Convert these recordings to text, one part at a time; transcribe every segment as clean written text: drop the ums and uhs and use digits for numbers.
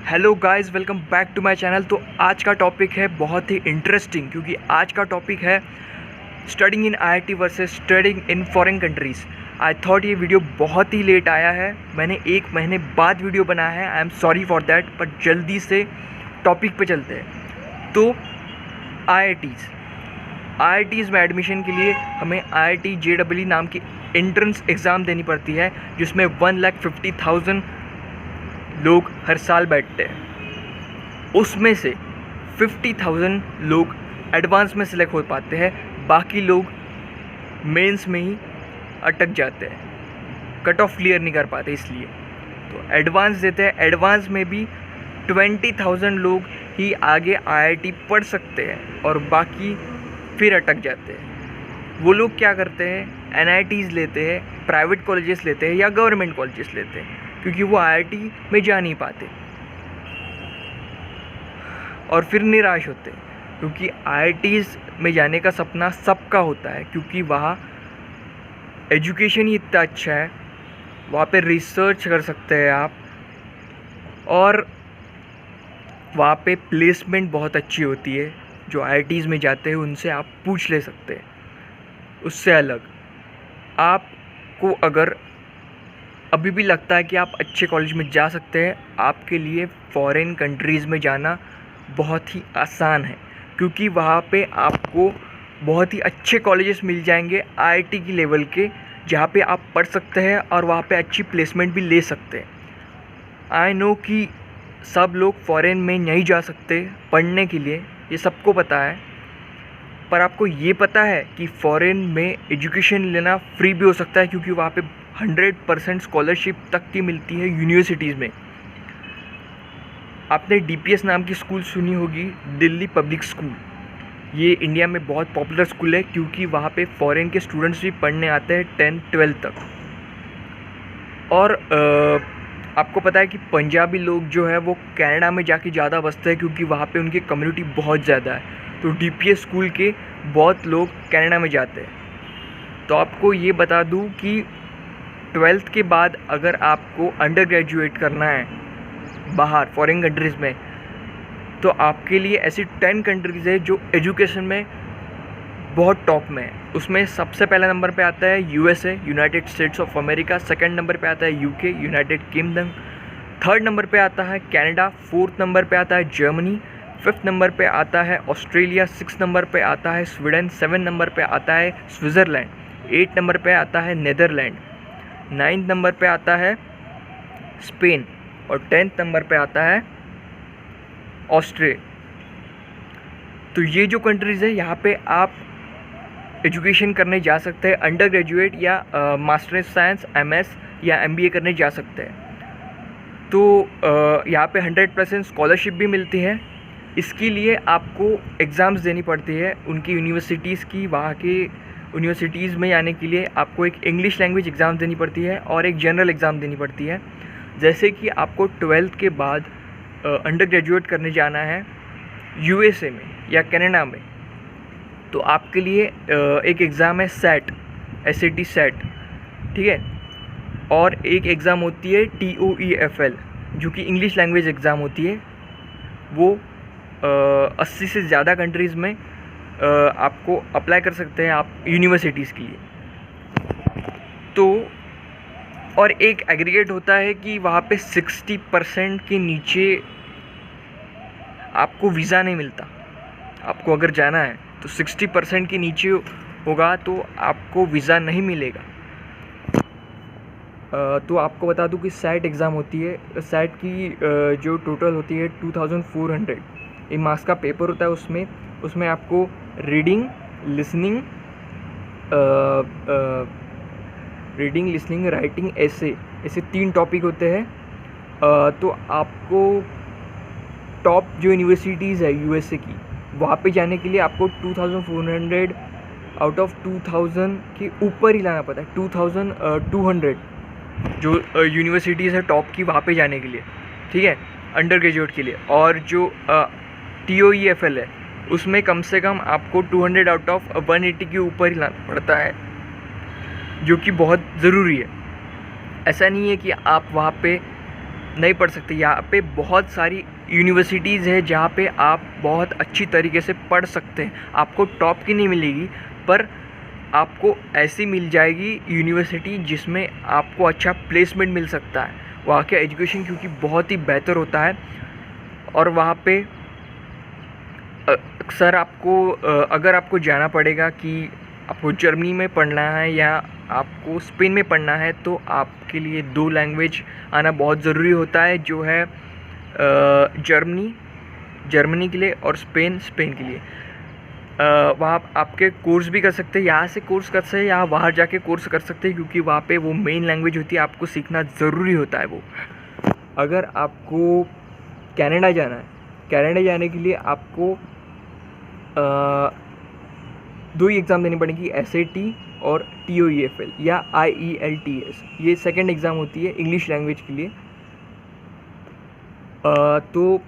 Hello guys, welcome back to my channel. तो आज का टॉपिक है बहुत ही इंटरेस्टिंग, क्योंकि आज का टॉपिक है studying in IIT versus studying in foreign countries. I thought ये वीडियो बहुत ही लेट आया है, मैंने 1 महीने बाद वीडियो बनाया है। I am sorry for that, पर जल्दी से टॉपिक पे चलते हैं। तो आईआईटीज़ में एडमिशन के लिए हमें IIT JEE नाम की एंट्रेंस एग्ज़ाम देनी पड़ती है, जिसमें 1,50,000 लोग हर साल बैठते हैं। उसमें से 50,000 लोग एडवांस में सिलेक्ट हो पाते हैं, बाकी लोग मेंस में ही अटक जाते हैं, कट ऑफ क्लियर नहीं कर पाते। इसलिए तो एडवांस देते हैं। एडवांस में भी 20,000 लोग ही आगे IIT पढ़ सकते हैं और बाकी फिर अटक जाते हैं। वो लोग क्या करते हैं, NITs लेते हैं, प्राइवेट कॉलेजेस लेते हैं या गवर्नमेंट कॉलेजेस लेते हैं, क्योंकि वो IIT में जा नहीं पाते और फिर निराश होते हैं। क्योंकि IITs में जाने का सपना सबका होता है, क्योंकि वहाँ एजुकेशन ही इतना अच्छा है, वहाँ पे रिसर्च कर सकते हैं आप, और वहाँ पे प्लेसमेंट बहुत अच्छी होती है। जो IITs में जाते हैं उनसे आप पूछ ले सकते हैं। उससे अलग आपको अगर अभी भी लगता है कि आप अच्छे कॉलेज में जा सकते हैं, आपके लिए फॉरेन कंट्रीज़ में जाना बहुत ही आसान है, क्योंकि वहाँ पे आपको बहुत ही अच्छे कॉलेजेस मिल जाएंगे IIT की लेवल के, जहाँ पे आप पढ़ सकते हैं और वहाँ पे अच्छी प्लेसमेंट भी ले सकते हैं। आई नो कि सब लोग फॉरेन में नहीं जा सकते पढ़ने के लिए, ये सबको पता है, पर आपको ये पता है कि फ़ॉरेन में एजुकेशन लेना फ्री भी हो सकता है, क्योंकि वहाँ पे 100% स्कॉलरशिप तक की मिलती है यूनिवर्सिटीज़ में। आपने DPS नाम की स्कूल सुनी होगी, दिल्ली पब्लिक स्कूल। ये इंडिया में बहुत पॉपुलर स्कूल है, क्योंकि वहाँ पे फ़ॉरेन के स्टूडेंट्स भी पढ़ने आते हैं 10-12 तक। और आपको पता है कि पंजाबी लोग जो है वो कनाडा में जाके ज़्यादा बसते हैं, क्योंकि वहाँ पे उनकी कम्युनिटी बहुत ज़्यादा है। तो DPS स्कूल के बहुत लोग कनाडा में जाते हैं। तो आपको ये बता दूँ कि 12th के बाद अगर आपको अंडर ग्रेजुएट करना है बाहर फॉरेन कंट्रीज़ में, तो आपके लिए ऐसी 10 कंट्रीज़ है जो एजुकेशन में बहुत टॉप में है। उसमें सबसे पहला नंबर पे आता है USA, United states of America. Second number पे आता है UK, United kingdom. Third number पे आता है कनाडा। फोर्थ नंबर पे आता है जर्मनी। फिफ्थ नंबर पे आता है ऑस्ट्रेलिया। 6 नंबर पे आता है स्वीडन। 7 नंबर पे आता है स्विट्ज़रलैंड। 8 नंबर पे आता है नीदरलैंड। 9 नंबर पे आता है स्पेन और 10th नंबर पे आता है ऑस्ट्रिया। तो ये जो कंट्रीज़ है, यहाँ पे आप एजुकेशन करने जा सकते हैं, अंडर ग्रेजुएट या मास्टर ऑफ साइंस MS या MBA करने जा सकते हैं। तो यहाँ पे 100% स्कॉलरशिप भी मिलती है। इसके लिए आपको एग्ज़ाम्स देनी पड़ती है उनकी यूनिवर्सिटीज़ की। वहाँ के यूनिवर्सिटीज़ में जाने के लिए आपको एक इंग्लिश लैंग्वेज एग्ज़ाम देनी पड़ती है और एक जनरल एग्ज़ाम देनी पड़ती है। जैसे कि आपको 12th के बाद अंडर ग्रेजुएट करने जाना है USA में या कनाडा में, तो आपके लिए एक एग्ज़ाम है SAT, ठीक है। और एक एग्ज़ाम होती है TOEFL, जो कि इंग्लिश लैंग्वेज एग्ज़ाम होती है। वो 80 से ज़्यादा कंट्रीज़ में आपको अप्लाई कर सकते हैं आप यूनिवर्सिटीज़ के लिए। तो और एक एग्रीगेट होता है कि वहाँ पे 60% के नीचे आपको वीज़ा नहीं मिलता। आपको अगर जाना है तो 60% के नीचे होगा तो आपको वीज़ा नहीं मिलेगा। तो आपको बता दूं कि SAT एग्ज़ाम होती है। SAT की जो टोटल होती है 2400 एक मार्क्स का पेपर होता है। उसमें आपको रीडिंग, लिसनिंग, राइटिंग, ऐसे 3 टॉपिक होते हैं। तो आपको टॉप जो यूनिवर्सिटीज़ है USA की, वहाँ पे जाने के लिए आपको 2400 आउट ऑफ 2000 के ऊपर ही लाना पड़ता है। 2200 जो यूनिवर्सिटीज़ है टॉप की, वहाँ पे जाने के लिए, ठीक है, अंडर ग्रेजुएट के लिए। और जो TOEFL है, उसमें कम से कम आपको 200 आउट ऑफ 180 के ऊपर ही लाना पड़ता है, जो कि बहुत ज़रूरी है। ऐसा नहीं है कि आप वहाँ पे नहीं पढ़ सकते। यहाँ पे बहुत सारी यूनिवर्सिटीज़ है जहाँ पे आप बहुत अच्छी तरीके से पढ़ सकते हैं। आपको टॉप की नहीं मिलेगी, पर आपको ऐसी मिल जाएगी यूनिवर्सिटी जिसमें आपको अच्छा प्लेसमेंट मिल सकता है। वहाँ का एजुकेशन क्योंकि बहुत ही बेहतर होता है, और वहाँ पे अक्सर आपको अगर आपको जाना पड़ेगा कि आपको जर्मनी में पढ़ना है या आपको स्पेन में पढ़ना है, तो आपके लिए 2 लैंग्वेज आना बहुत ज़रूरी होता है, जो है जर्मनी के लिए और स्पेन के लिए। वहाँ आपके कोर्स भी कर सकते हैं, यहाँ से कोर्स कर सकते हैं या बाहर जाके कोर्स कर सकते हैं, क्योंकि वहाँ पे वो मेन लैंग्वेज होती है, आपको सीखना ज़रूरी होता है वो। अगर आपको कनाडा जाना है, कनाडा जाने के लिए आपको 2 ही एग्ज़ाम देनी पड़ेगी, SAT और TOEFL या IELTS। ये सेकंड एग्ज़ाम होती है इंग्लिश लैंग्वेज के लिए। तो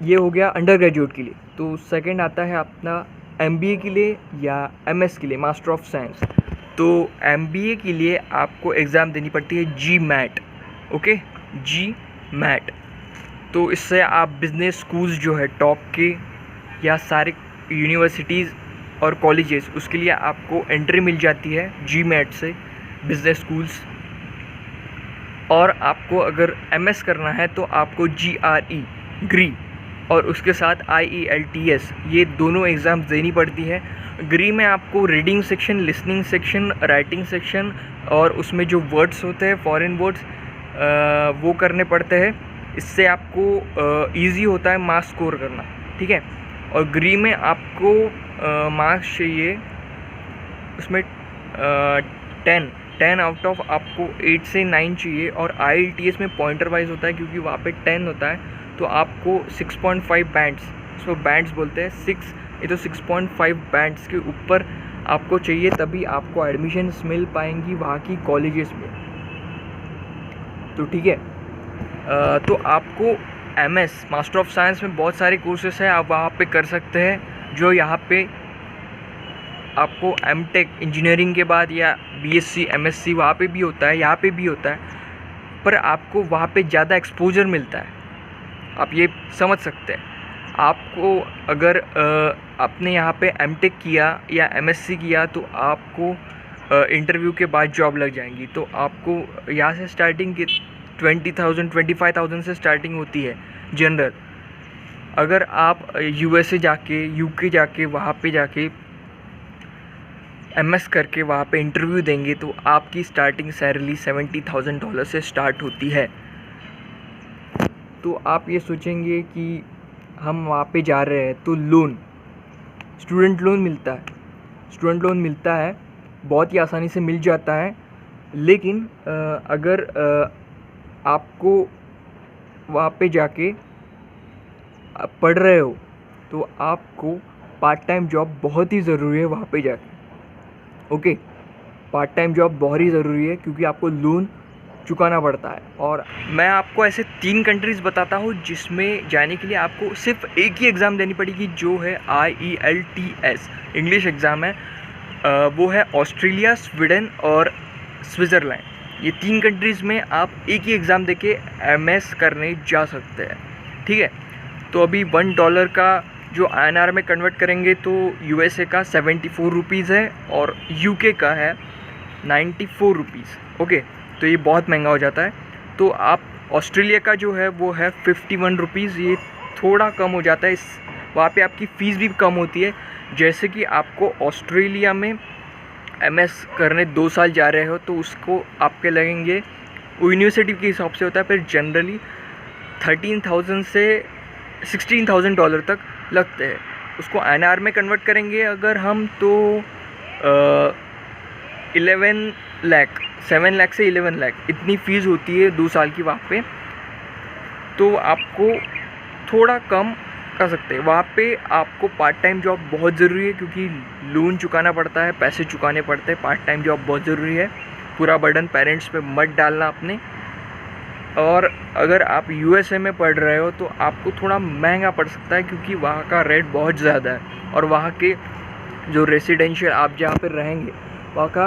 ये हो गया अंडर ग्रेजुएट के लिए। तो सेकंड आता है अपना MBA के लिए या MS के लिए, मास्टर ऑफ साइंस। तो MBA के लिए आपको एग्ज़ाम देनी पड़ती है GMAT। Okay, GMAT। तो इससे आप बिज़नेस स्कूल्स जो है टॉप के या सारे यूनिवर्सिटीज़ और कॉलेजेस, उसके लिए आपको एंट्री मिल जाती है GMAT से, बिज़नेस स्कूल्स। और आपको अगर MS करना है तो आपको GRE और उसके साथ IELTS, ये दोनों एग्ज़ाम देनी पड़ती है। ग्री में आपको reading section, listening section, writing section और उसमें जो वर्ड्स होते हैं फॉरेन वर्ड्स, वो करने पड़ते हैं। इससे आपको ईज़ी होता है मार्क्स स्कोर करना, ठीक है। और ग्री में आपको मार्क्स चाहिए, उसमें 10 आउट ऑफ आपको 8 से 9 चाहिए। और IELTS में पॉइंटर वाइज होता है, क्योंकि वहाँ पे 10 होता है, तो आपको 6.5 बैंड्स, उसको बैंड्स बोलते हैं, 6, ये तो 6.5 बैंड्स के ऊपर आपको चाहिए, तभी आपको एडमिशन्स मिल पाएंगी वहाँ की कॉलेजेस में। तो ठीक है, तो आपको MS मास्टर ऑफ साइंस में बहुत सारे कोर्सेस हैं, आप वहाँ पे कर सकते हैं, जो यहाँ पे आपको MTech इंजीनियरिंग के बाद या BSc MSc वहाँ पे भी होता है, यहाँ पे भी होता है, पर आपको वहाँ पे ज़्यादा एक्सपोजर मिलता है, आप ये समझ सकते हैं। आपको अगर आपने यहाँ पे MTech किया या MSc किया तो आपको इंटरव्यू के बाद जॉब लग जाएंगी। तो आपको यहाँ से स्टार्टिंग की 20,000 25,000 से स्टार्टिंग होती है जनरल। अगर आप USA जाके, UK जाके, वहाँ पे जाके MS करके वहाँ पे इंटरव्यू देंगे तो आपकी स्टार्टिंग सैलरी $70,000 से स्टार्ट होती है। तो आप ये सोचेंगे कि हम वहाँ पे जा रहे हैं तो लोन, स्टूडेंट लोन मिलता है, बहुत ही आसानी से मिल जाता है। लेकिन अगर आपको वहाँ पे जाके पढ़ रहे हो तो आपको पार्ट टाइम जॉब बहुत ही ज़रूरी है वहाँ पे जाके। ओके, पार्ट टाइम जॉब बहुत ही ज़रूरी है, क्योंकि आपको लोन चुकाना पड़ता है। और मैं आपको ऐसे 3 कंट्रीज़ बताता हूँ जिसमें जाने के लिए आपको सिर्फ एक ही एग्ज़ाम देनी पड़ेगी, जो है IELTS, इंग्लिश एग्ज़ाम है। वो है ऑस्ट्रेलिया, स्वीडन और स्विट्ज़रलैंड। ये 3 कंट्रीज़ में आप एक ही एग्ज़ाम देके MS करने जा सकते हैं, ठीक है। तो अभी $1 का जो INR में कन्वर्ट करेंगे तो USA का 74 रुपीज़ है और UK का है 94 रुपीज़। ओके, तो ये बहुत महंगा हो जाता है। तो आप ऑस्ट्रेलिया का जो है वो है 51 रुपीज़, ये थोड़ा कम हो जाता है। वहाँ पे आपकी फ़ीस भी कम होती है। जैसे कि आपको ऑस्ट्रेलिया में MS करने 2 साल जा रहे हो तो उसको आपके लगेंगे, वो यूनिवर्सिटी के हिसाब से होता है, फिर जनरली 13,000 से $16,000 तक लगते हैं। उसको INR में कन्वर्ट करेंगे अगर हम तो 11 लाख, 7 लाख से 11 लाख इतनी फ़ीस होती है 2 साल की वहाँ पे। तो आपको थोड़ा कम कर सकते हैं। वहाँ पे आपको पार्ट टाइम जॉब बहुत ज़रूरी है, क्योंकि लोन चुकाना पड़ता है, पैसे चुकाने पड़ते हैं। पार्ट टाइम जॉब बहुत ज़रूरी है, पूरा बर्डन पेरेंट्स पे मत डालना अपने। और अगर आप USA में पढ़ रहे हो तो आपको थोड़ा महंगा पड़ सकता है, क्योंकि वहाँ का रेट बहुत ज़्यादा है। और वहाँ के जो रेसिडेंशियल आप जहाँ पर रहेंगे वहाँ का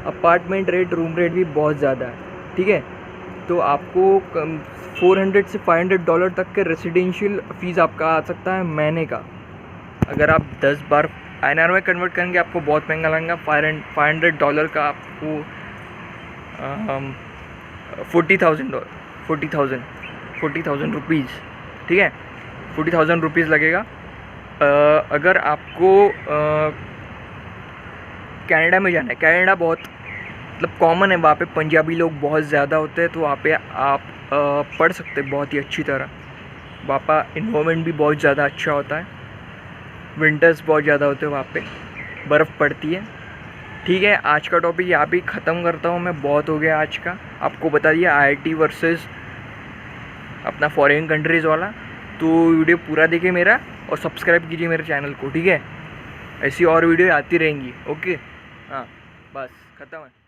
अपार्टमेंट रेट, रूम रेट भी बहुत ज़्यादा है, ठीक है। तो आपको 400 से $500 तक के रेसिडेंशियल फ़ीस आपका आ सकता है महीने का। अगर आप 10 बार INR में कन्वर्ट करेंगे आपको बहुत महंगा लगेगा। $500 का आपको 40,000 रुपीज़, ठीक है, 40,000 रुपीज़ लगेगा। अगर आपको कनाडा में जाना है, कनाडा बहुत मतलब कॉमन है, वहाँ पे पंजाबी लोग बहुत ज़्यादा होते हैं, तो वहाँ पे आप पढ़ सकते हैं बहुत ही अच्छी तरह। वहाँ पर इन्वायरमेंट भी बहुत ज़्यादा अच्छा होता है, विंटर्स बहुत ज़्यादा होते हैं, वहाँ पे बर्फ़ पड़ती है। ठीक है, आज का टॉपिक यहाँ पे ख़त्म करता हूँ मैं, बहुत हो गया आज का। आपको बता दिया IIT वर्सेस अपना फॉरेन कंट्रीज़ वाला। तो वीडियो पूरा देखिए मेरा और सब्सक्राइब कीजिए मेरे चैनल को, ठीक है। ऐसी और वीडियो आती रहेंगी। ओके, हाँ, बस ख़त्म है।